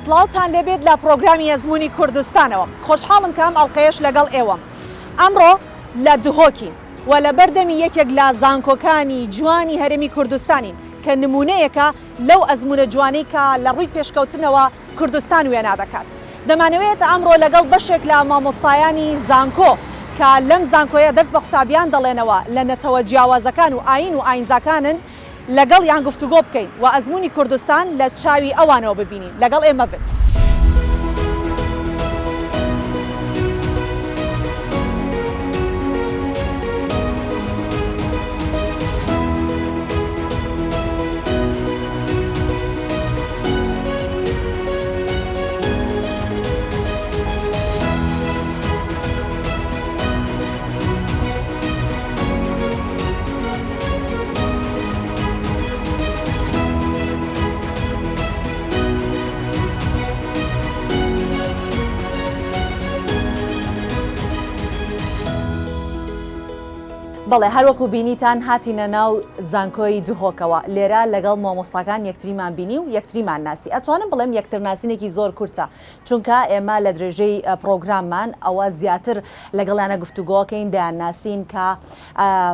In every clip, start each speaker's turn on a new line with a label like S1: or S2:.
S1: سڵاوتان لێبێت لە پرۆگرامی ئەزموونی کوردستانەوە. خۆشحاڵم کە ئەم ئەڵلقەیەش لەگەڵ ئێوە. ئەمڕۆ لە دهۆکین و لە بەردەمی یەکێک لە زانکۆکانی جوانی هەرێمی کوردستانین کە نمونەیەکە لەو ئەزمونە جوانەی کە لە ڕووی پێشکەوتنەوە کوردستان وێنا دەکات. دەمانەوێت ئەمڕۆ لەگەڵ بەشێک لە مامۆستایانی زانکۆ کە لەم زانکۆیە دەرس بە قوتابیان دەڵێنەوە لە نەتەوە جیاوازەکان و ئاین و ئاینزاکانن لەگەڵ یان گفتوگۆ بکەین و ئەزموونی کوردستان لە چاوی ئەوانەوە ببینین. لەگەڵ ئێمە بن. بەڵێ هەروەکو بینیتان هاتینە ناو زانکۆی دهۆکەوە. لێرە لەگەڵ مامۆستاکان یەکتریمان بینی و یەکتریمان ناسی. ئەتوانم بڵێم یەکترناسینێکی زۆر کورتە، چونکە ئێمە لە درێژەی پرۆگراممان ئەوە زیاتر لەگەڵیانە گفتوگۆکەین دایانناسین کە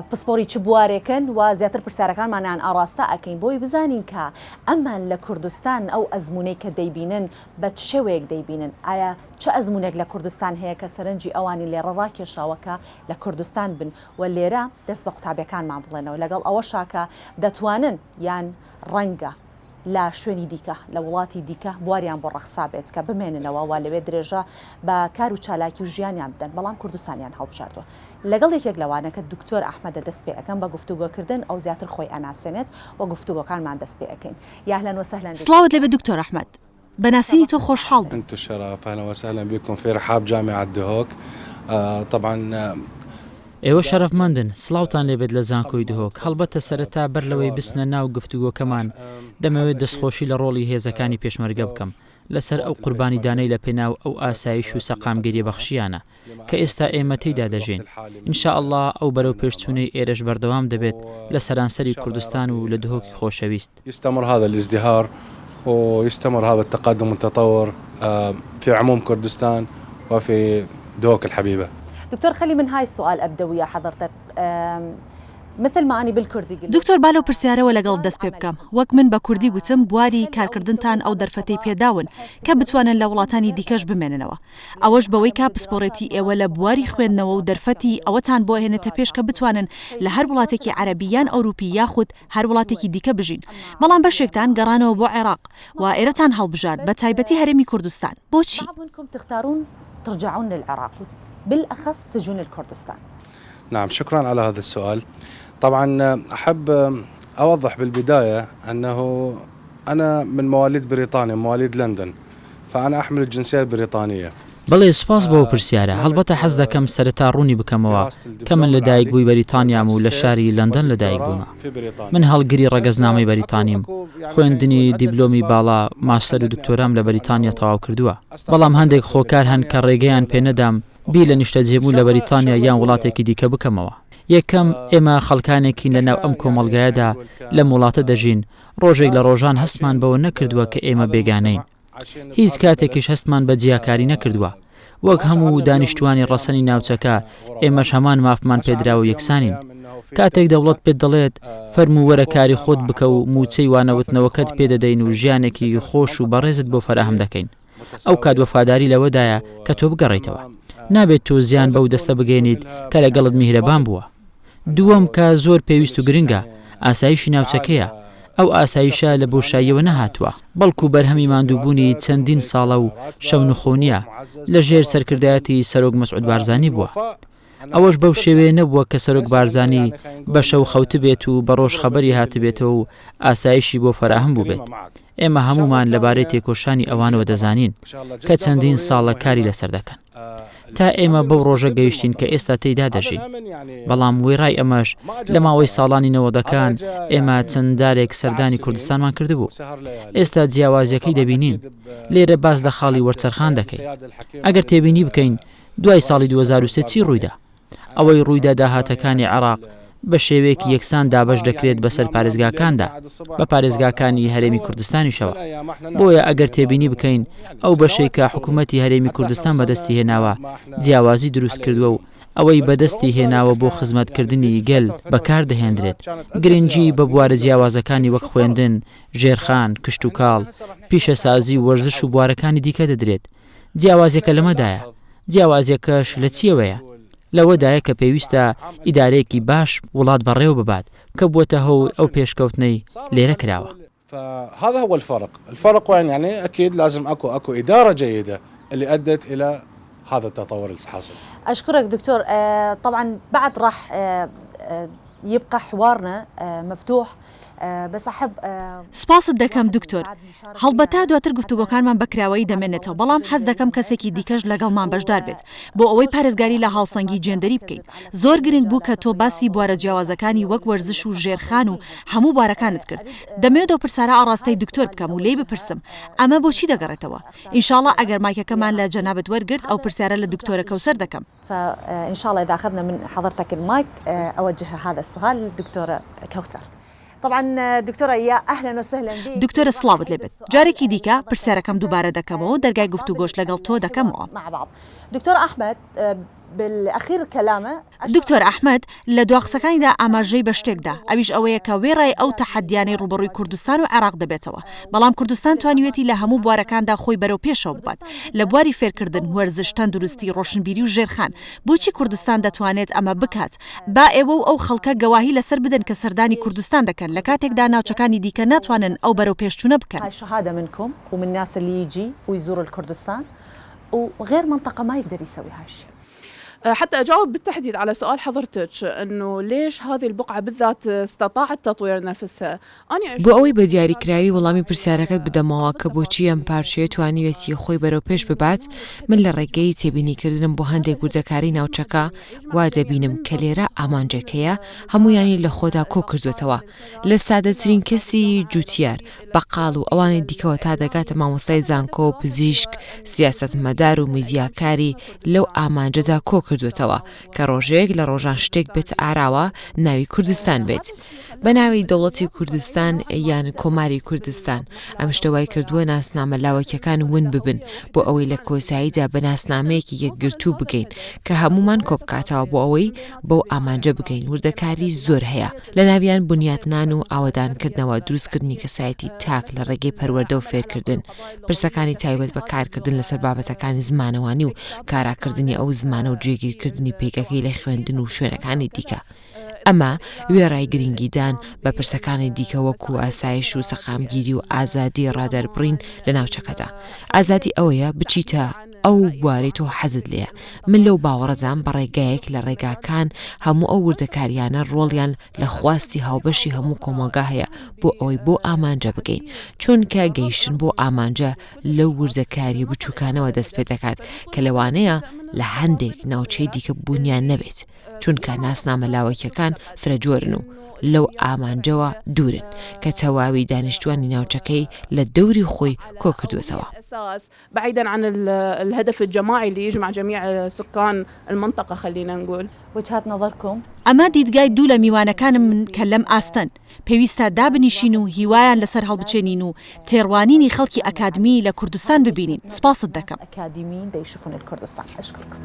S1: پسپۆری چ بوارێکن و زیاتر پرسیارەکانمانیان ئاڕاستە ئەکەین بۆی بزانین کە ئەمان لە کوردستان ئەو ئەزمونەی کە دەیبینن بە چ شێوەیەک دەیبینن. ئایا چه ئەزمونێک لە کوردستان هەیە کە سەرنجی ئەوانی لێرە ڕاکێشاوەکە لە کوردستان بن و لێرە دەرس بە قوتابیەکانمان بڵێنەوە لەگەڵ ئەوە شاکە دەتوانن یان ڕەنگە لە شوێنی دیکە لە وڵاتی دیکە بواریان بۆ ڕەخسا بێت کە بمێننەوە و لەوێ درێژە بە کار و چالاکی و ژیانیان بدەن، بەڵام کوردستانیان هەڵبژاردووە. لەگەڵ یەکێک لەوانە کە دکتۆر ئەحمەدە دەست پێ ئەەکەم بە گفتوگۆکردن ئەو زیاتر خۆی ئەناسێنێت و گفتوگۆکانمان دەست پێ ئەەکەین. یا أهلاً وسهلاً.
S2: سڵاوت لێبێ دکتۆر ئەحمەد. بناسيني تو خوش حال.
S3: أنتم الشرف، أهلا وسهلا بكم في رحاب جامعة دهوك. طبعا
S4: ئێوە شەرەفمەندن. سڵاوتان لێبێت لە زانکۆی دهۆک. هەڵبەتە سەرەتا بەر لەوەی بسنە ناو گفتوگۆکەمان دەمەوێت دەستخۆشی لە ڕۆڵی هێزەکانی پێشمەرگە بکەم لەسەر ئەو قوربانی دانەی لە پێناو ئەو ئاسایش و سەقامگیری بەخشیانە کە ئێستا ئێمە تێیدا دەژین. ئینشاءالله ئەو بەرەو پێشچوونەی ئێرەش بەردەوام دەبێت لە سەرانسەری کوردستان و لە دهۆکی خۆشەویست.
S3: يستمر هذا الازدهار ويستمر هذا التقدم والتطور في عموم كردستان وفي دهوك الحبيبة.
S1: دكتور خلي من هاي السؤال أبدأ ويا حضرتك. مثل ما أنا بالكردي قلت
S2: دكتور بالو پرسیارەوە لەگەڵ دەست پێ بکەم. وەک من بە کوردی گوتم بواری کارکردنتان ئەو دەرفەتەی پێداون کە بتوانن لە وڵاتانی دیکەش بمێننەوە. ئەوەش بەوەی کا پسپۆڕەتی ئێوە لە بواری خوێندنەوە و دەرفەتی ئەوەتان بۆ هێنێتە پێش کە بتوانن لە هەر وڵاتێکی عەرەبی یان ئەوروپی یاخود هەر وڵاتێکی دیکە بژین. بەڵام بەشێکتان گەڕانەوە بۆ عێراق و ئێرەتان هەڵبژار بە تایبەتی هەرێمی کوردستان. بۆچی؟
S1: منكم تختارون ترجعون للعراق بالأخص تجون لكردستان؟
S3: نعم، شكرا على هذا السؤال. طبعا أحب أوضح بالبداية أنه أنا من مواليد بريطانيا، مواليد لندن، فأنا أحمل الجنسية البريطانية.
S4: بەڵێ سپاس بەوە پرسیارە. هەڵبەتە حەز دەکەم سەرەتا ڕوونی بکەمەوە کە من لەدایک بووی بەریتانیام و لە شاری لەندەن لەدایک بوومە. من هەڵگری ڕەگەزنامەی بەریتانیم، خوێندنی دیبلۆمی باڵا، ماستەر و دکتۆرام لە بەریتانیا تەواو کردووە. بەڵام هەندێک خۆکار هەن کە ڕێگەیان پێنەدام بی لە نیشتەجێبوو لە بەریتانیا یان وڵاتێکی دیکە بکەمەوە. یەکەم ئێمە خەڵکانێکین لەناو ئەم کۆمەڵگایەدا لەم وڵاتە دەژین. ڕۆژێک لە ڕۆژان هەستمان بەوە نەکردووە کە ئێمە بێگانەین. هیچ کاتێکیش هەستمان بە جیاکاری نەکردووە. وەک هەموو دانیشتوانی ڕەسەنی ناوچەکە ئێمەش هەمان مافمان پێدراوە یەکسانین. کاتێک دەوڵەت پێت دەڵێت فەرموو وەرە کاری خۆت بکە و موچەی وانەوتنەوەکەت پێدەدەین و ژیانێکی خۆش و بەڕێزت بۆ فەراهم دەکەین. ئەو کات وەفاداری لەوەدایە کە تۆ بگەڕیتەوە. نابێت تۆ زیان بەو دەستە بگەێنیت کە لەگەڵت میهرەبان بووە. دووەم کە زۆر پێویست و گرنگە ئاسایشی ناوچەکەیە. ئەو ئاسایشە لە بۆشاییەوە نەهاتووە، بەڵکو بەرهەمی ماندووبوونی چەندین ساڵە و شەو نخۆنیە لە ژێر سەرکردایەتی سەرۆک مەسعود بارزانی بووە. ئەوەش بەو شێوەیە نەبووە کە سەرۆک بارزانی بە شەو خەوت بێت و بە ڕۆژ خەبەری هاتبێتەوە و ئاسایشی بۆ فەراهم بوو بێت. ئێمە هەمومان لەبارەی تێکۆشانی ئەوانەوە دەزانین کە چەندین ساڵە کاری لەسەر دەکەن. تا ئێمە بەو ڕۆژە گەیشتین کە ئێستا تێیدا دەژین. بەڵام وێڕای ئەمەش لە ماوەی ساڵانی نەوەدەکان ئێمە چەنددارێک سەردانی کوردستانمان کردبوو. ئێستا جیاوازیەکەی دەبینین. لێرە باز لە خاڵی وەرچەرخان دەکەین. ئەگەر تێبینی بکەین دوای ساڵی 2023 چی ڕوویدا؟ ئەوەی ڕوویدا داهاتەکانی عێراق بە شێوەیەکی یەکسان دابش دەکرێت بەسەر پارێزگاکاندا بە پارێزگاکانی هەرێمی کوردستانیشەوە. بۆیە ئەگەر تێبینی بکەین ئەو بەشەی کە حکوومەتی هەرێمی کوردستان بەدەستی هێناوە جیاوازی دروست کردووە و ئەوەی بەدەستی هێناوە بۆ خزمەتکردنی گەل بەکاردەهێنرێت. گرنگی بە بوارە جیاوازەکانی وەک خوێندن، ژێرخان، کشت و کاڵ، پیشەسازی و وەرزش و بوارەکانی دیکە دەدرێت. جیاوازیەکە لەمەدایە. جیاوازیەکەش لە چیەوەیە؟ لەوەدایە کە پێویستە ئیدارەیەکی باش وڵات بەڕێوە ببات کە بووەتە هەوڵ ئەو پێشکەوتنەی لێرە کراوە.
S3: فهذا هو الفرق وين يعني أكيد لازم أكو إدارة جيدة اللي أدت إلى هذا التطور الحاصل.
S1: أشكرك دكتور. طبعا بعد راح يبقى حوارنا مفتوح بس أحب
S2: سپاست دەکەم دکتۆر. هەڵبەتا دواتر گفتوگۆکانمان بەکراوەی دەمێنێتەوە، بەڵام حەز دەکەم کەسێکی دیکەش لەگەڵمان بەشدار بێت بۆ ئەوەی پارێزگاری لە هاڵسەنگی جێندەری بکەیت. زۆر گرنگ بوو کە تۆ باسی بوارە جیاوازەکانی وەک وەرزش و ژێرخان و هەموو بارەکانت کرد. دەمەوێت ئەو پرسارە ئاڕاستەی دکتۆر بکەم و لێی بپرسم ئەمە بۆچی دەگەڕێتەوە. ئینشاءڵڵا ئەگەر مایکەکەمان لە جەنابەت وەرگرت ئەو پرسیارە لە دکتۆرە کەوسەر دەکەم.
S1: فإن شاء الله إذا أخذنا من حضرتك المايك أوجه هذا السؤال للدكتورة كوثر. طبعا دكتورة يا أهلا وسهلا بك.
S2: دكتورة سلاوت لێبێت. جارێکی دیکە پرسیارەکەم دووبارە دەکەمەوە، دەرگای گفتوگۆش لەگەڵ تۆ دەکەمەوە.
S1: مع بعض. دكتور أحمد بالأخير كلامه
S2: دکتۆر ئەحمەد لە دواقسەکانیدا ئاماژەی بە شتێکدا، ئەویش ئەوەیە کە وێڕای ئەو تەحەدیانەی ڕوبەڕووی کوردستان و عێراق دەبێتەوە. بەڵام کوردستان توانیوێتی لە هەموو بوارەکاندا خۆی بەرەو پێشەوە ببات لە بواری فێرکردن، وەرزش، تەندروستی، ڕۆشنبیری و ژێرخان. بۆچی کوردستان دەتوانێت ئەمە بکات؟ با ئێوە و ئەو خەڵکە گەواهی لەسەر بدەن کە سەردانی کوردستان دەکەن لە کاتێکدا ناوچەکانی دیکە ناتوانن ئەو بەرەو پێشچوونە بکەن.
S1: شهادة منكم ومن الناس اللي يجي ويزور الكردستان وغير منطقة ما يقدر يسوي هالشيء.
S5: حتى أجاوب بالتحديد على سؤال حضرتك أنه ليش هذه البقعة بالذات استطاعت تطوير نفسها.
S6: بۆ ئەوەی بە دیاریکراوی وەڵامی پرسیارەکەت بدەمەوە کە بۆچی ئەم پارچەیە توانیوێتی خۆی بەرەو پێش ببات، من لە ڕێگەی تێبینیکردنم بۆ هەندێک وردەکاری ناوچەکە وا دەبینم کە لێرە ئامانجەکەیە هەمویانی لە خۆدا کۆ کردوێتەوە، لە سادەترین کەسی جوتیار، بەقاڵ و ئەوانەی دیکەوە تا دەگاتە مامۆستای زانکۆ، پزیشک، سیاسەتمەدار و میدیاکاری لەو ئامانجەدا کۆ کردوێتەوە کە ڕۆژێک لە ڕۆژان شتێک بێت ئاراوە ناوی کوردستان بێت بە ناوی دەوڵەتی کوردستان یان کۆماری کوردستان. ئەم شتەوای کردووە ناسنامە لاوەکیەکان ون ببن بۆ ئەوەی لە کۆساییدا بە ناسنامەیەکی یەکگرتوو بگەین کە هەمومان کۆبکاتەوە بۆ ئەوەی بەو ئامانجە بگەین. وردەکاری زۆر هەیە، لە ناویان بنیاتنان و ئاوەدانکردنەوە، دروستکردنی کەسایەتی تاک لە ڕێگەی پەروەردە و فێرکردن، پرسەکانی تایبەت بە کارکردن لەسەر بابەتەکانی زمانەوانی و کاراکردنی ئەو زمانە و جێگیرکردنی پێکەکەی لە خوێندن و شوێنەکانی دیکە. ئەمە وێڕای گرنگیدان بە پرسەکانی دیکە وەکو ئاسایش و سەقامگیری و ئازادی ڕادەربڕین لە ناوچەکەدا. ئازادی ئەوەیە بچیتە ئەو بوارەی تۆ حەزت لێە. من لەو باوەڕەزان بە ڕێگایەک لە ڕێگاکان هەموو ئەو وردەکاریانە ڕۆڵیان لە خواستی هاوبەشی هەموو کۆمەلگا هەیە بۆ ئەوەی بۆ ئامانجە بگەین، چونکە گەیشتن بۆ ئامانجە لەو وردەکاری بچووکانەوە دەست پێ دەکات کە لەوانەیە لە هەندێک ناوچەی دیکە بوونیان نەبێت، چونکە ناسنامە لاوەکیەکان فرەجۆرن و لەو ئامانجەوە دوورن کە تەواوی دانیشتوانی ناوچەکەی لە دەوری خۆی کۆ کردوێتەوە.
S5: بعيدا عن الهدف الجماعي اللي يجمع جميع سكان المنطقة خلينا نقول.
S1: وجهات نظركم؟
S2: ئەمە دیدگای دوو لە میوانەکانم من کە لەم ئاستەن پێویستە دابنیشین و هیوایان لەسەر هەڵبچێنین و تێڕوانینی خەڵکی ئەکادمی لە کوردستان ببینین. سپاست دەکەم.
S1: أكاديميين يشوفون الكردستان. أشكركم.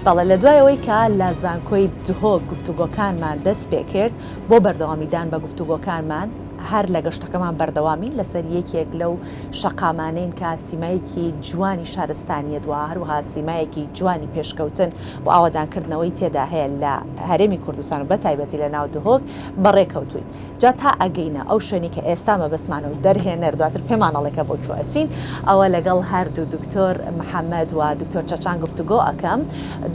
S1: بەڵێ لە دوایەوەی کە لە زانکۆی دهۆ گفتوگۆکانمان دەست پێ کرد بۆ بەردەوامیدان بە گفتوگۆکانمان هەر لە گەشتەکەمان بەردەوامی لەسەر یەکێک لەو شەقامانەین کە سیمایەکی جوانی شارستانیە دووە هەروەها سیمایەکی جوانی پێشکەوتن بۆ ئاوادانکردنەوەی تێدا هەیە لە هەرێمی کوردستان و بەتایبەتی لە ناو دهۆک بەڕێکەوتوین جا تا ئەگەینە ئەو شوێنی کە ئێستا مەبەستمانە و دەرهێنەر دواتر پێمانەڵێکە بۆ کوێچین ئەوە لەگەڵ هەردوو دکتۆر محەممەد و دکتۆر چەچان گفتوگۆ ئەەکەم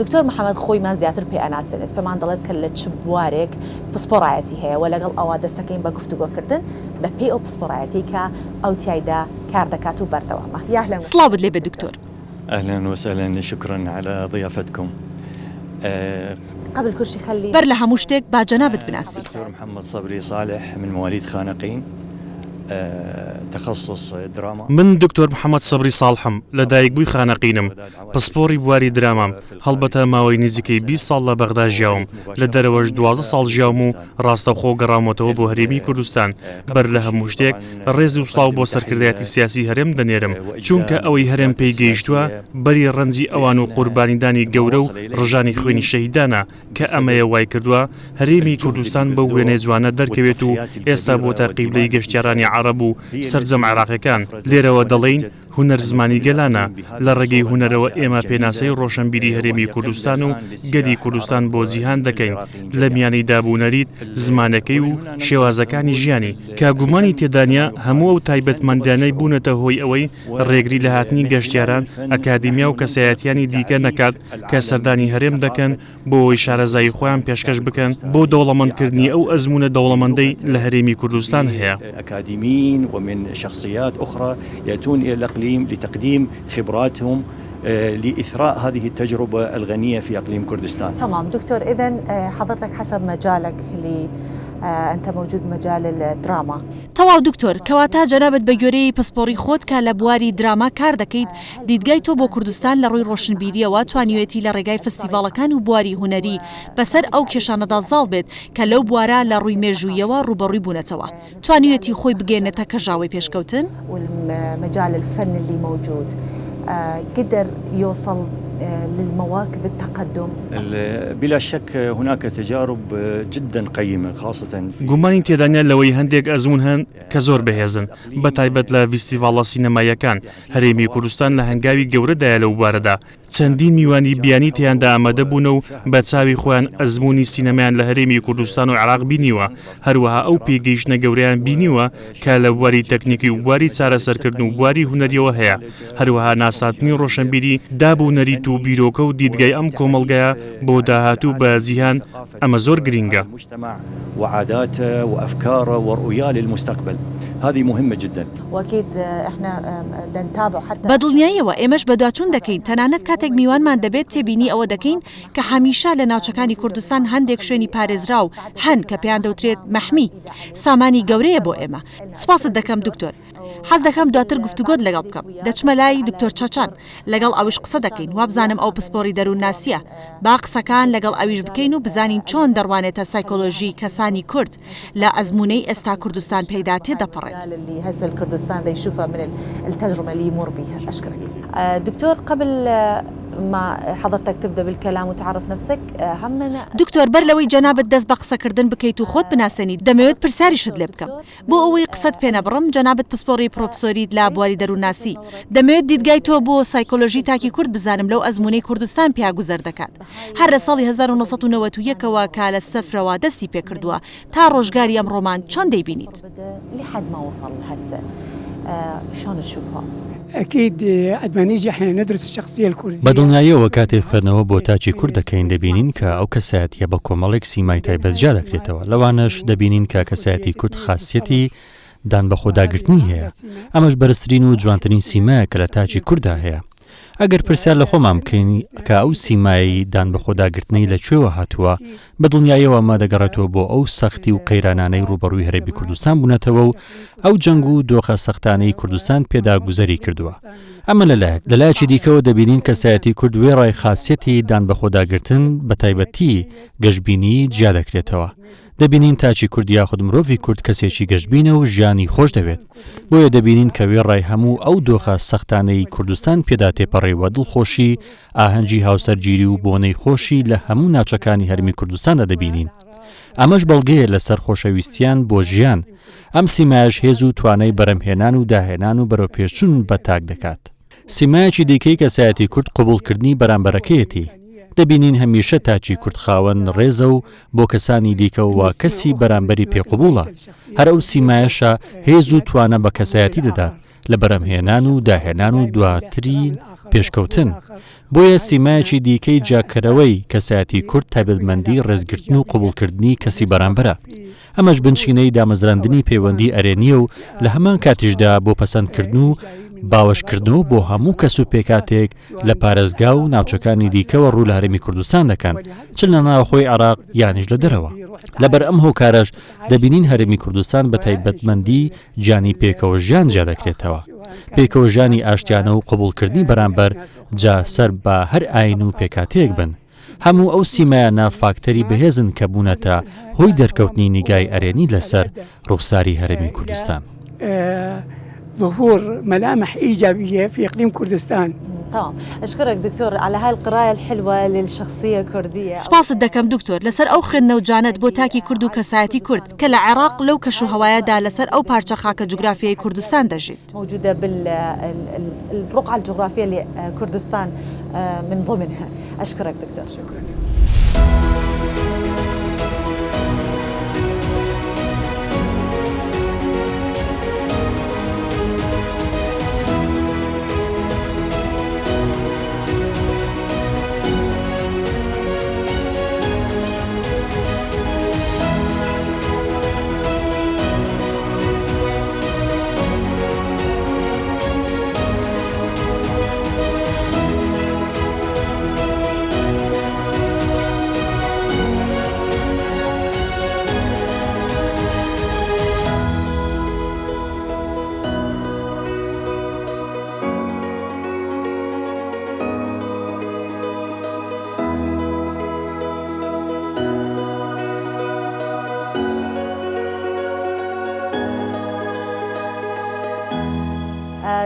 S1: دکتۆر محەممەد خۆیمان زیاتر پێ ئەناسێنێت پێمان دەڵێت کە لە چ بوارێک پسپۆڕایەتی هەیە و لەگەڵ ئەوە دەستەکەین بە گفتوگۆکردن بە پێی ئەو پسپۆڕایەتی کە ئەو تایدا کار دەکات و بەردەوامە یاهلا
S2: سڵاوت لێ بە دکتۆر.
S7: أهلا وسهلا شكرا على ضيافتكم.
S1: قبل كل شيء خلي
S2: بەر لە هەموو شتێک با جەنابەت بناسی.
S7: دكتور محمد صبري صالح من مواليد خانقين تخصص دراما.
S8: من دکتۆر محەممەد سەبری ساڵحم لە دایکبووی خانەقینم پسپۆری بواری درامام هەڵبەتە ماوەی نزیکەی 20 ساڵ لە بەغدا ژیاوم لە دەرەوەش 12 ساڵ ژیاوم و ڕاستەوخۆ گەڕامەوە بۆ هەرێمی کوردستان بەر لە هەموو شتێک ڕێزی و سڵاو بۆ سەرکردایەتی سیاسی هەرێم دەنێرم چونکە ئەوەی هەرێم پێی گەیشتووە بەری ڕەنجی ئەوان و قوربانیدانی گەورە و ڕژانی خوێنی شەهیدانە کە ئەمەیە وای کردووە هەرێمی کوردستان بە وێنەی جوانە دەرکەوێت و ئێستا بۆتە قیبلەی گەشتیارانی عەرەب و سەرجەم عێراقیەکان لێرەوە دەڵێن هونەر زمانی گەلانە لە ڕێگەی هونەرەوە ئێمە پێناسەی ڕۆشنبیری هەرێمی کوردستان و گەلی کوردستان بۆ جیهان دەکەین لە میانەی دابوونەریت زمانەکەی و شێوازەکانی ژیانی کە گومانی تێدانیا هەموو و تایبەتمەندیانەی بوونەتە هۆی ئەوەی ڕێگری لە هاتنی گەشتیاران ئەکادیمیا و کەسایەتیانی دیکە نەکات کە سەردانی هەرێم دەکەن بۆ ئەوەی شارەزایی خۆیان پێشکەش بکەن بۆ دەوڵەمەندکردنی ئەو ئەزمونە دەوڵەمەندەی لە هەرێمی کوردستان هەیە.
S7: أكاديميين ومن شخصيات أخرى يأتون إلى الإقليم لتقديم خبراتهم لإثراء هذه التجربة الغنية في إقليم كردستان.
S1: تمام دكتور إذن حضرتك حسب مجالك أنت موجود مجال الدراما.
S2: تەواو دکتۆر کەواتە جەنابەت بە گوێرەی پسپۆڕی خۆت کە لە بواری دراما کار دەکەیت دیدگای تۆ بۆ کوردستان لە ڕووی ڕۆشنبیریەوە توانیوێتی لە ڕێگای فستیڤاڵەکان و بواری هوەری بەسەر ئەو کێشانەدا زاڵ بێت کە لەو بوارە لە ڕووی مێژوویەوە ڕوبەڕووی بوونەتەوە توانیوێتی خۆی بگێنێتە کەژاوی پێشکەوتن
S1: والمجال الفن اللي موجود قدر يوصل للمواكب التقدم.
S7: بلا شك هناك تجارب جدا قيمة خاصة
S8: گومانی تێدانیا لەوەی هەندێک ئەزمون هەن کە زۆر بەهێزن بە تایبەت لە فیستیڤاڵە سینەمایەکان هەرێمی کوردستان لە هەنگاوی گەورەدایە لەو بارەدا چەندین میوانی بیانی تیاندا ئامادە بوون و بە چاوی خۆیان ئەزمموی سینەمایان لە هەرێمی کوردستان و عێراق بینیوە هەروەها ئەو پێگەیشتنە گەورەیان بینیوە کە لە بواری تەکنیکی و بواری چارەسەرکردن و بواری هوەریەوە هەیە هەروەها ناساتنی ڕۆشنبیری دابوونەری و بیرۆکە و دیدگای ئەم کۆمەڵگەیە بۆ داهاتوو بە جیهان ئەمە زۆر گرینگە.
S7: وعاداته وأفكاره ورؤياه للمستقبل هذه مهمة جدا.
S1: وأكيد احنا نتابع حتى
S2: بەدڵنیاییەوە ئێمەش بەدواچوون دەکەین تەنانەت کاتێک میوانمان دەبێت تێبینی ئەوە دەکەین کە هەمیشە لە ناوچەکانی کوردستان هەندێک شوێنی پارێزرا و هەن کە پێیان دەوترێت مەحمی سامانی گەورەیە بۆ ئێمە. سوپاست دەکەم دکتۆر. حەز دەکەم دواتر گفتوگۆت لەگەڵ بکەم دەچمە لای دکتۆر چەچان لەگەڵ ئەوش قسە دەکەین وابزانم ئەو پسپۆری دەروون ناسیە با قسەکان لەگەڵ ئەویش بکەین و بزانین چۆن دەڕوانێتە سایکۆلۆژی کەسانی کورد لە ئەزمونەی ئێستا کوردستان پێدا تێدەپەڕێت.
S1: اللي هسه الكردستان دا يشوفها من التجربة اللي يمر بها. أشكرك دكتور. قبل ما حضرتك تبدأ بالكلام وتعرف نفسك همنا
S2: دكتور بەر لەوەی جەنابەت دەست بە قسەکردن بکەیت و خۆت بناسەنیت دەمەوێت پرسیاریشت لێ بکەم بۆ ئەوەی قسەت پێ نەبڕم جەنابەت پسپۆڕی پرۆفسۆریت لە بواری دەرووناسی دەمەوێت دیدگای تۆ بۆ سایکۆلۆژی تاکی کورد بزانم لەو ئەزمونەی کوردستان پیاگوزەر دەکات هەر لە ساڵی 1991ەوە کە لە سەفرەوە دەستی پێکردووە تا ڕۆژگاری ئەم ڕۆمان چۆن دەیبینیت؟
S1: لحد ما وصل هسه شلون تشوفها؟
S9: أكيد قد ما نيجي إحنا ندرس الشخصية الكردية.
S10: بەدڵنیاییەوە کاتێک خوێندنەوە بۆ تاچی کورد دەکەین دەبینین کە ئەو کەسایەتیە بە کۆمەڵێک سیمای تایبەتجا دەکرێتەوە لەوانەش دەبینین کە کەسایەتی کورد خاصیەتی دان بە خۆداگرتنی هەیە ئەمەش بەرزترین و جوانترین سیمایە کە لە تاچی کووردا هەیە ئەگەر پرسیار لە خۆمان بکەین کە ئەو سیمایی دان بە خۆداگرتنی لەکوێوە هاتووە بەدڵنیاییەوە ما دەگەڕێتەوە بۆ ئەو سەختی و قەیرانانەی ڕوبەڕووی هەرێمی کوردستان بوونەتەوە و ئەو جەنگ و دۆخە سەختانەی کوردستان پێدا گوزەری کردووە ئەمە لەلایەکی دیکەوە دەبینین کەسایەتی کورد وێ ڕای خاصیەتی دان بە خۆداگرتن بە تایبەتی گەشتبینی جیا دەکرێتەوە دەبینین تاچی کورد یاخود مرۆڤی کورد کەسێکی گەشتبینە و ژیانی خۆش دەوێت بۆیە دەبینین کە وێ ڕای هەموو ئەو دۆخە سەختانەی کوردستان پێدا تێپەڕێوە دڵخۆشی ئاهەنگی هاوسەرگیری و بۆنەی خۆشی لە هەموو ناوچەکانی هەرمی کوردستاندا دەبینین ئەمەش بەڵگەیە لەسەر خۆشەویستیان بۆ ژیان. ئەم سیمایش هێز و توانای بەرەمهێنان و داهێنان و بەرەوپێچوون بە تاک دەکات. سیمایەکی دیکەی کەسایەتی کورد قبولکردنی بەرامبەرەکەیەتی. دەبینین هەمیشە تاچی کوردخاوەن ڕێزە و بۆ کەسانی دیکە و کەسی بەرامبەری پێقبوڵە. هەر ئەو سیمایەشە هێز و توانە بە کەسایەتی دەدات لە بەرەمهێنان و داهێنان و دواترین پێشکەوتن. بۆیە سیمایەکی دیکەی جاکەرەوەی کەسایەتی کورد تایبەتمەندی ڕێزگرتن و قبولکردنی کەسی بەرامبەرە. ئەمەش بنچینەی دامەزراندنی پەیوەندی ئەرێنیە و لە هەمان کاتیشدا بۆ پەسەندکردن و باوەشکردنەوە بۆ هەموو کەس و پێکاتێک لە پارێزگا و ناوچەکانی دیکەوە ڕوو لە هەرێمی کوردستان دەکەن، چ لە ناوخۆی عێراق یانیش لە دەرەوە. لەبەر ئەم هۆکارەش دەبینین هەرێمی کوردستان بە تایبەتمەندی گیانی پێکەوە ژیان جیا دەکرێتەوە. پێکەوە ژیانی ئاشتیانە و قبولکردنی بەرامبەر جا سەر بە هەر ئاین و پێکاتێک بن. هەموو ئەو سیمایانە فاکتەری بەهێزن کە بوونەتە هۆی دەرکەوتنی نیگای ئەرێنی لەسەر ڕووساری هەرێمی کوردستان.
S9: ظهور ملامح إيجابية في إقليم كردستان.
S1: تمام، أشكرك دكتور على هاي القراءة الحلوة للشخصية الكردية.
S2: سپاس دەکەم دکتۆر لەسەر ئەو خوێندنە و جانت بۆ تاکی کورد و کەسایەتی کورد کە لە عێراق لەو کەش و هەوایەدا لەسەر ئەو پارچە خاکە جوگرافیای کوردستان دەژیت.
S1: موجودة بالرقعة الجغرافية لكردستان من ضمنها. أشكرك دكتور. شكرا.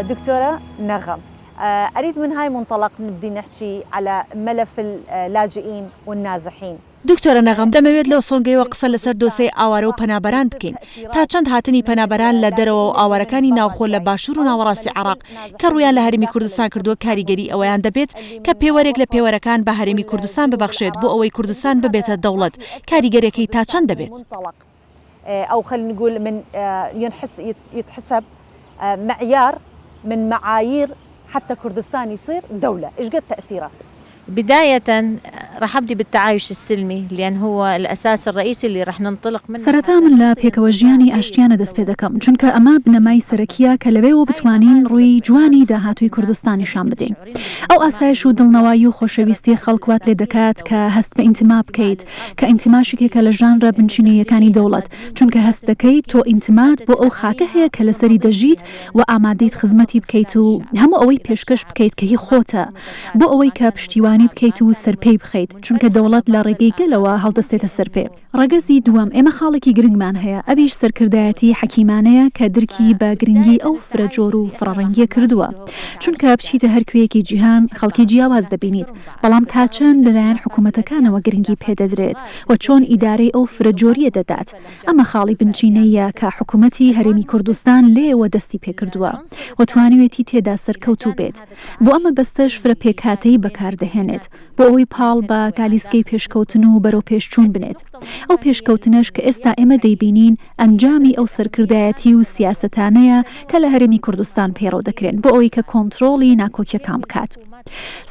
S1: دكتورة نغم، أريد من هاي منطلق نبدي نحكي على ملف اللاجئين والنازحين.
S2: دکتۆرە نەغەم دەمەوێت لەو سۆنگەیەوە قسە لەسەر دۆسەی ئاوارە و پەنابەران بکەین تا چەند هاتنی پەنابەران لە دەرەوە و ئاوارەکانی ناوخۆ لە باشوور و ناوەڕاستی عێراق کە ڕویان لە هەرێمی کوردستان کردووە کاریگەری ئەوەیان دەبێت کە پێوەرێک لە پێوەرەکان بە هەرێمی کوردستان ببەخشێت بۆ ئەوەی کوردستان ببێتە دەوڵەت. کاریگەریەکەی تا چەند دەبێت؟
S1: أو خلينا نقول من يتحسب معيار من معايير حتى كردستان يصير دولة. إيش قد تأثيره؟
S11: بداية رح أبدي بالتعايش السلمي لأن هو الأساس الرئيسي اللي رح ننطلق منه.
S12: سەرەتا من لە پێکەوە ژیانی ئاشتیانە دەست پێ دەکەم چونکە ئەمە بنەمای سەرەکیە کە لەوێەوە بتوانین ڕووی جوانی داهاتووی کوردستانیشان بدەین. ئەو ئاسایش و دڵنەوایی و خۆشەویستی خەڵکوات لێ دەکات کە هەست بە ئینتیما بکەیت کە ئینتیماشێکێکە لە ژانرە بنچینەیەکانی دەوڵەت چونکە هەست دەکەیت تۆ ئینتیمات بۆ ئەو خاکە هەیە کە لەسەری دەژیت و ئامادەیت خزمەتی بکەیت و هەموو ئەوەی پێشکەش بکەیت کە هی خۆتە بۆ ئەوەی کە پشتیوانی بکەیت و سەرپێی بخەیت چونکە دەوڵەت لە ڕێگەی گەلەوە هەڵدەستێتە سەرپێ. ڕەگەزی دووەم ئێمە خاڵێکی گرنگمان هەیە ئەویش سەرکردایەتی حەکیمانەیە کە درکی بە گرنگی ئەو فرەجۆر و فڕەڕەنگیە کردووە چونکە بچیتە هەرکوێیەکی جیهان خەڵکی جیاواز دەبینیت بەڵام تا چەند لەلایەن حکوومەتەکانەوە گرنگی پێدەدرێت و چۆن ئیدارەی ئەو فرەجۆریە دەدات. ئەمە خاڵی بنچینەیە کە حکوومەتی هەرێمی کوردستان لێوە دەستی پێکردووە و توانوێتی تێدا سەرکەوتوو بێت. بۆ ئەمە بەستەش فرە پێکاتەی بەکاردەهێنێت بۆ ئەوەی پاڵ بە گالیسکەی پێشکەوتن و بەرەو پێشچوون بنێت. ئەو پێشکەوتنەش کە ئێستا ئێمە دەیبینین ئەنجامی ئەو سەرکردایەتی و سیاسەتانەیە کە لە هەرێمی کوردستان پێڕەو دەکرێن بۆ ئەوەی کە کۆنتڕۆڵی ناکۆکیەکان بکات.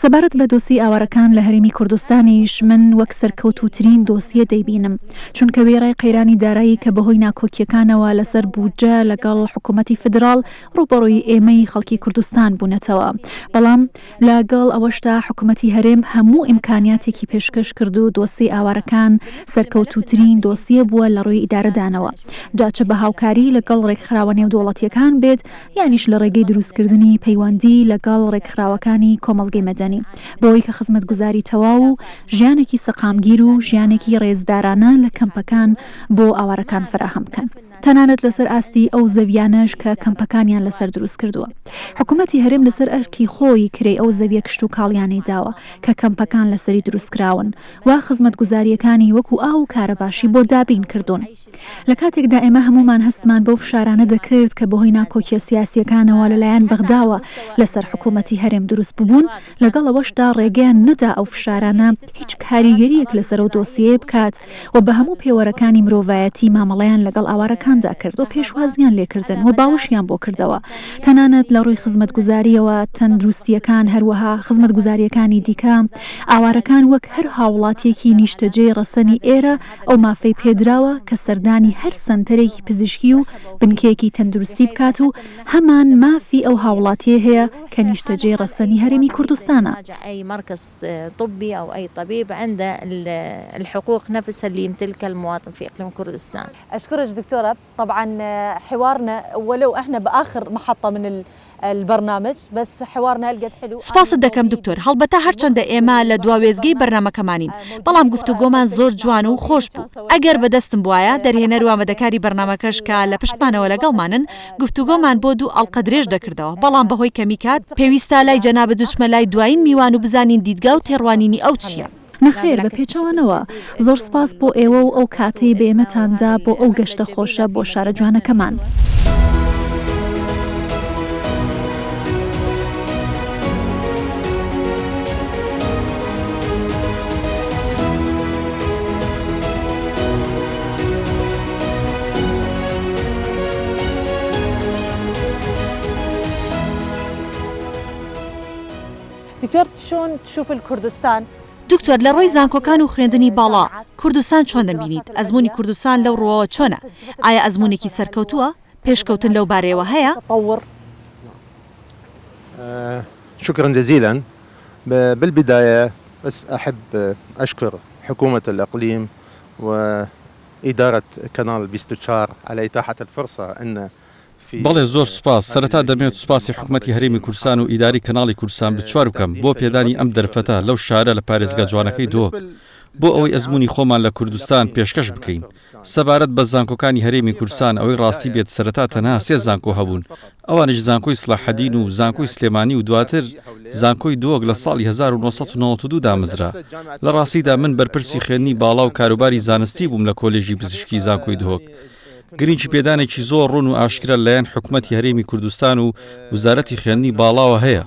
S12: سەبارەت بە دۆسی ئاوارەکان لە هەرێمی کوردستانیش من وەک سەرکەوتوترین دۆسیە دەیبینم چونکە وێڕای قەیرانی دارایی کە بەهۆی ناکۆکیەکانەوە لەسەر بودجە لەگەڵ حکوومەتی فدرال ڕوبەڕۆی ئێمەی خەڵکی کوردستان بوونەتەوە. بەڵام لەگەڵ ئەوەشتا حکوومەتی هەرێم هەموو ئیمکانیاتێکی پێشکەش کرد و دۆسی ئاوارەکان سەرکەوتوترین دۆسیە بووە لە ڕووی ئیدارەدانەوە جاچە بە هاوکاری لەگەڵ ڕێکخراوە نێودوڵەتیەکان بێت یانیش لە ڕێگەی دروستکردنی پەیوەندی لەگەڵ ڕێکخراوەکانی کۆمەڵ کۆمەڵگەی مەدەنی بۆەوەی کە خزمەتگوزاری تەواو و ژیانێکی سەقامگیر و ژیانێکی ڕێزدارانە لە کەمپەکان بۆ ئاوارەکان فراهەم بکەن. تەنانەت لەسەر ئاستی ئەو زەویانەش کە کەمپەکانیان لەسەر دروست کردووە. حکوومەتی هەرێم لەسەر ئەرکی خۆی کرێ ئەو زەویە کشت و کاڵیانەی داوە کە کەمپەکان لەسەری دروستکراون و خزمەتگوزاریەکانی وەکو ئاو و کارەباشی بۆ دابین کردوون. لە کاتێکدا ئێمە هەمومان هەستمان بەو فشارانە دەکرد کە بەهۆی ناکۆکیە سیاسیەکانەوە لەلایەن بەغداوە لەسەر حکوومەتی هەرێم دروست ببوون، لەگەڵەوەشدا ڕێگەیان نەدا ئەو فشارانە هیچ کاریگەریەک لەسەر ئەو دۆسیە بکات و بە هەموو پێوەرەکانی مرۆڤایەتی مامەڵەیان لەگەڵ ئاوارەکاندا کرد و پێشوازیان لێکردن و باوەشیان بۆ کردەوە. تەنانەت لە ڕووی خزمەتگوزاریەوە تەندروستیەکان هەروەها خزمەتگوزاریەکانی دیکە ئاوارەکان وەک هەر هاوڵاتیەکی نیشتەجێی ڕەسەنی ئێرە ئەو مافەی پێدراوە کە سەردانی هەر سنتەرێکی پزیشکی و بنکەیەکی تەندروستی بکات و هەمان مافی ئەو هاوڵاتیە هەیە کە نیشتەجێی ڕەسەنی هەرێمی کوردستانە.
S11: أي مركز طبي أو أي طبيب عنده الحقوق نفسها اللي يمتلكها المواطن في إقليم كردستان.
S1: أشكرك دكتورة. طبعا حوارنا ولو احنا بآخر محطة من البرنامج بس حوارنا هلقد حلو.
S2: سپاست دەکەم دکتۆر، هەڵبەتە هەرچەندە ئێمە لە دواوێزگەی بەرنامەکەمانین، بەڵام گفتوگۆمان زۆر جوان و خۆش بوو. ئەگەر بەدەستم وایە دەرهێنەر و ئامادەکاری بەرنامەکەش کە لە پشتمانەوە لەگەڵمانن گفتوگۆمان بۆ دوو ئەڵقە درێژ دەکردەوە، بەڵام بەهۆی کەمی کات پێویستە لای جەنابە دوچمە لای دوایین میوان و بزانین دیدگا و تێڕوانینی ئەو چییە.
S12: نەخێر بە پێچەوانەوە زۆر سپاس بۆ ئێوە و ئەو کاتەی بە ئێمەتاندا بۆ ئەو گەشتە خۆشە بۆ شارە جوانەکەمان.
S1: دكتور شلون تشوف الكردستان؟
S2: دکتۆر لە ڕۆی زانکۆکان و خوێندنی باڵا کوردستان چۆن دەبینیت؟ ئەزمموی کوردستان لەو ڕۆوە چۆنە؟ ئایا ئەزمموونێکی سەرکەوتووە؟ پێشکەوتن لەو بارەیەوە هەیە؟
S13: شكرا جزيلا. بالبداية بس أحب أشكر حكومة الإقليم وإدارة كانال 24 على إتاحة الفرصة أن
S14: بەڵێ زۆر سوپاس. سەرەتا دەمێت سوپاسی حکوومەتی هەرێمی کوردستان و ئیداری کەناڵی کوردستان بچوار بکەم بۆ پێدانی ئەم دەرفەتە لەو شارە لە پارێزگا جوانەکەی دۆ بۆ ئەوەی ئەزمموی خۆمان لە کوردستان پێشکەش بکەین. سەبارەت بە زانکۆکانی هەرێمی کوردستان ئەوەی ڕاستی بێت سەرەتا تەنها سێ زانکۆ هەبوون، ئەوانش زانکۆی سلاحەدین و زانکۆی سلێمانی و دواتر زانکۆی دۆک لە ساڵی 1992 دامەزرا. لە ڕاستیدا من بەرپرسی خوێندنی باڵا و کاروباری زانستی بووم لە کۆلێژی پزیشکی زانکۆی دۆک. گرنگی پێدانێکی زۆر ڕوون و ئاشکرا لەلایەن حکوومەتی هەرێمی کوردستان و وزارەتی خوێندنی باڵاوە هەیە.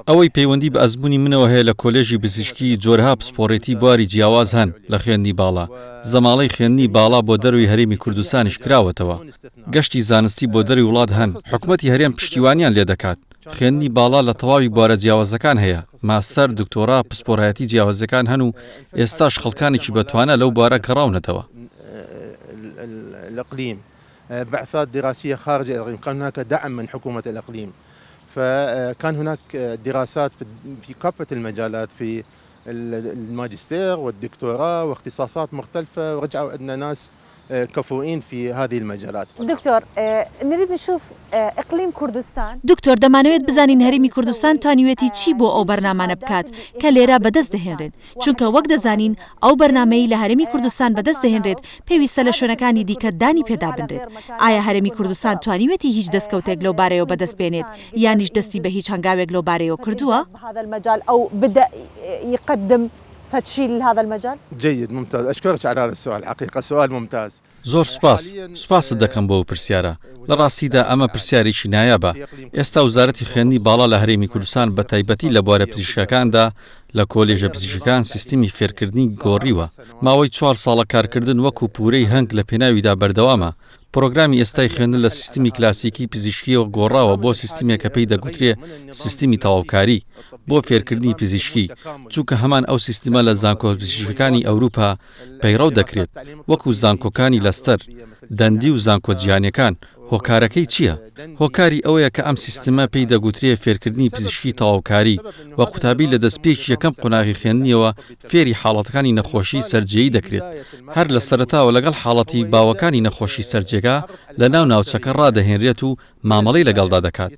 S14: ئەوەی پەیوەندی بە ئەزمموی منەوە هەیە لە کۆلێژی پزیشکی جۆرەها پسپۆڕێتی بواری جیاواز هەن لە خوێندنی باڵا. زەماڵەی خوێندنی باڵا بۆ دەروی هەرێمی کوردستانیش کراوەتەوە. گەشتی زانستی بۆ دەروی وڵات هەن. حکوومەتی هەرێم پشتیوانیان لێ دەکات. خوێندنی باڵا لە تەواوی بوارە جیاوازەکان هەیە. ماستەر، دکتۆرا، پسپۆڕایەتی جیاوازەکان هەن و ئێستاش خەڵکانێکی بەتوانە لەو بوارە گەڕاونەتەوە.
S13: الإقليم بعثات دراسية خارج الإقليم، كان هناك دعم من حكومة الإقليم، فكان هناك دراسات في كافة المجالات في الماجستير والدكتوراه واختصاصات مختلفة، ورجعوا عندنا ناس كفؤين في هذه المجالات.
S1: دكتور نريد نشوف إقليم كردستان.
S2: دكتور دەمانەوێت بزانین هەرێمی کوردستان توانیوێتی چی بۆ ئەو بەرنامانە بکات کە لێرە بەدەست دەهێنرێن، چونکە وەک دەزانین ئەو بەرنامەی لە هەرێمی کوردستان بەدەست دەهێنرێت پێویستە لە شوێنەکانی دیکە دانی پێدا بنرێت. ئایا هەرێمی کوردستان توانیوێتی هیچ دەستکەوتێک لەو بارەیەوە بەدەست بێنێت یانیش دەستی بە هیچ هەنگاوێک لەو بارەیەوە کردووە؟
S1: هذا المجال أو بدأ يقدم فتشيل هذا المجال؟
S13: جيد، ممتاز. أشكرك على هذا السؤال، حقيقة سؤال ممتاز.
S14: زۆر سپاس. سپاست دەکەم بۆ پرسیارە. لە ڕاستیدا ئەمە پرسیارێکی نایابە. ئێستا وزارەتی خوێندنی باڵا لە هەرێمی کوردستان بە تایبەتی لە بوارە پزیشکەکاندا لە کۆلێژە پزیشکەکان سیستمی فێرکردنی گۆڕیوە. ماوەی 4 ساڵە کارکردن وەکو پورەی هەنگ لە پێناویدا بەردەوامە. پرۆگرامی ئێستای خوێندن لە سیستمی کلاسیکی پزیشکیەوە گۆڕاوە بۆ سیستمێکە پێی دەگوترێ سیستمی تەواوکاری بۆ فێرکردنی پزیشکی، چونکە هەمان ئەو سیستمە لە زانکۆ پزیشکەکانی ئەوروپا پەیڕەو دەکرێت وەکو زانکۆکانی لەستەر، دەندی و زانکۆ جیهانیەکان هۆکارەکەی چییە؟ هۆکاری ئەوەیە کە ئەم سیستمە پێی دەگوترێ فێرکردنی پزیشکی تەواوکاری و قوتابی لە دەستپێکی یەکەم قۆناغی خوێندنیەوە فێری حاڵەتەکانی نەخۆشی سەرجێیی دەکرێت هەر لە سەرەتاوە لەگەڵ حاڵەتی باوەکانی نەخۆشی سەرجێگا لە ناو ناوچەکە ڕادەهێنرێت و مامەڵەی لەگەڵدا دەکات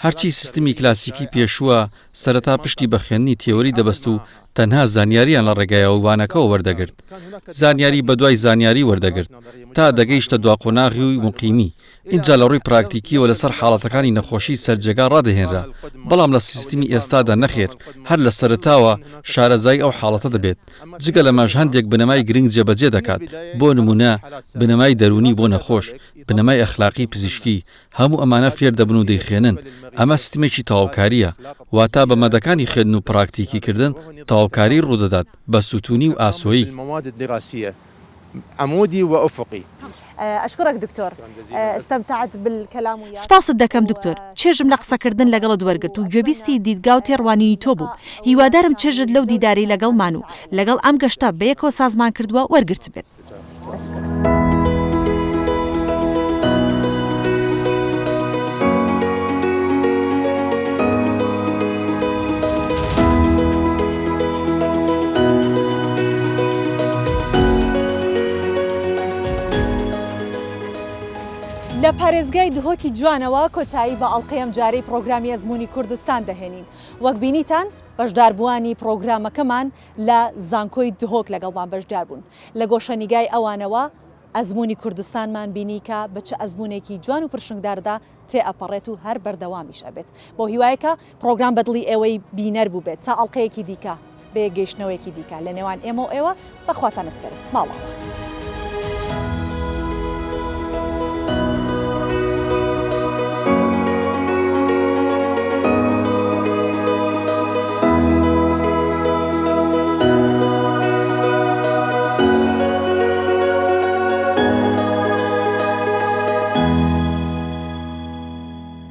S14: هەرچی سیستمی کلاسیکی پێشووە سەرەتا پشتی بە خوێندنی تێوەری دەبەست و تەنها زانیاریان لە ڕێگایەوانەکەەوە وەردەگرت زانیاری بە دوای زانیاری وەردەگرت تا دەگەیشتە دوا قۆناغی و مقیمی اینجا لە ڕووی پراکتیکیەوە لەسەر حاڵەتەکانی نەخۆشی سەرجێگا ڕادەهێنرا بەڵام لە سیستمی ئێستادا نەخێر هەر لە سەرتاوە شارەزای ئەو حاڵەتە دەبێت جگە لەماش هەندێک بنەمای گرنگ جێبەجێ دەکات بۆ نمونە بنەمای دەرونی بۆ نەخۆش بنەمای ئەخلاقی پزیشکی هەموو ئەمانە فێر دەبن و دەیخێنن ئەمە سیستمێکی تەواوکاریە واتە بە مەدەکانی خوێندن و پراکتیکیکردن تەواوکاری ڕوودەدات بە سوتونی و ئاسۆیی
S13: عمودي وأفقي.
S1: أشكرك دكتور استمتعت بالكلام وياك.
S2: سپاست دەکەم دکتۆر چێژم لە قسەکردن لەگەڵت وەرگرت و گوێبیستی دیدگا و تێڕوانینی تۆ بوو هیوادارم چێژت لەو دیداری لەگەڵمان و لەگەڵ ئەم گەشتە بە یەکەوە سازمان کردووە وەرگرت بێت.
S1: لە پارێزگای دهۆکی جوانەوە کۆتایی بە ئەڵلقەیەم جارەی پرۆگرامی ئەزمموی کوردستان دەهێنین وەک بینیتان بەشداربووانی پرۆگرامەکەمان لە زانکۆی دهۆک لەگەڵمان بەشدار بوون لە گۆشەنیگای ئەوانەوە ئەزمموی کوردستانمان بینی کە بە چه ئەزممونێکی جوان و پرشنگداردا تێ ئەپەڕێت و هەر بەردەوامیش ئەبێت بۆ هیوایەکە پرۆگرام بەدڵی ئێوەی بینەر بوو بێت تا ئەڵلقەیەکی دیکە بێ گەیشتنەوەیەکی دیکە لە نێوان ئێمە و ئێوە بەخواتان ئەسپێرم ماڵەوە.